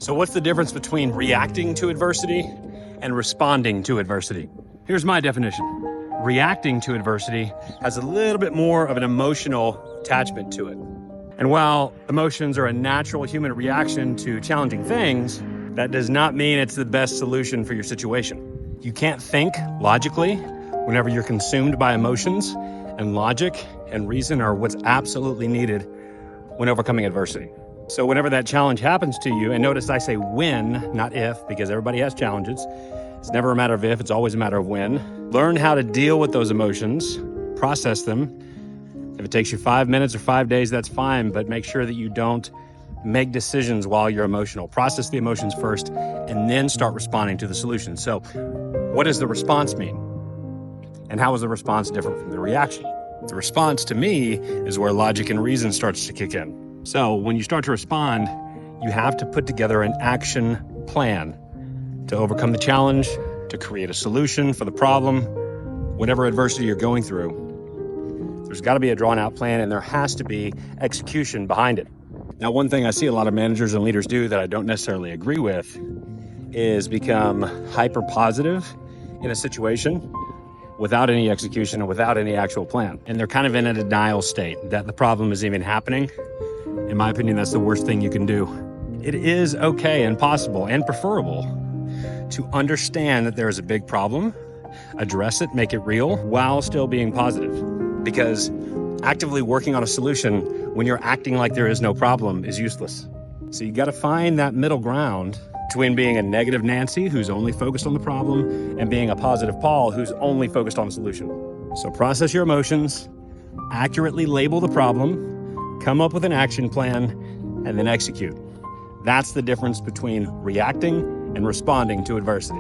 So what's the difference between reacting to adversity and responding to adversity? Here's my definition. Reacting to adversity has a little bit more of an emotional attachment to it. And while emotions are a natural human reaction to challenging things, that does not mean it's the best solution for your situation. You can't think logically whenever you're consumed by emotions, and logic and reason are what's absolutely needed when overcoming adversity. So whenever that challenge happens to you, and notice I say when, not if, because everybody has challenges. It's never a matter of if, it's always a matter of when. Learn how to deal with those emotions, process them. If it takes you 5 minutes or 5 days, that's fine, but make sure that you don't make decisions while you're emotional. Process the emotions first, and then start responding to the solution. So what does the response mean? And how is the response different from the reaction? The response to me is where logic and reason starts to kick in. So when you start to respond, you have to put together an action plan to overcome the challenge, to create a solution for the problem, whatever adversity you're going through. There's got to be a drawn out plan, and there has to be execution behind it. Now, one thing I see a lot of managers and leaders do that I don't necessarily agree with is become hyper positive in a situation without any execution and without any actual plan. And they're kind of in a denial state that the problem is even happening. In my opinion, that's the worst thing you can do. It is okay and possible and preferable to understand that there is a big problem, address it, make it real, while still being positive. Because actively working on a solution when you're acting like there is no problem is useless. So you got to find that middle ground between being a negative Nancy who's only focused on the problem and being a positive Paul who's only focused on the solution. So process your emotions, accurately label the problem, come up with an action plan, and then execute. That's the difference between reacting and responding to adversity.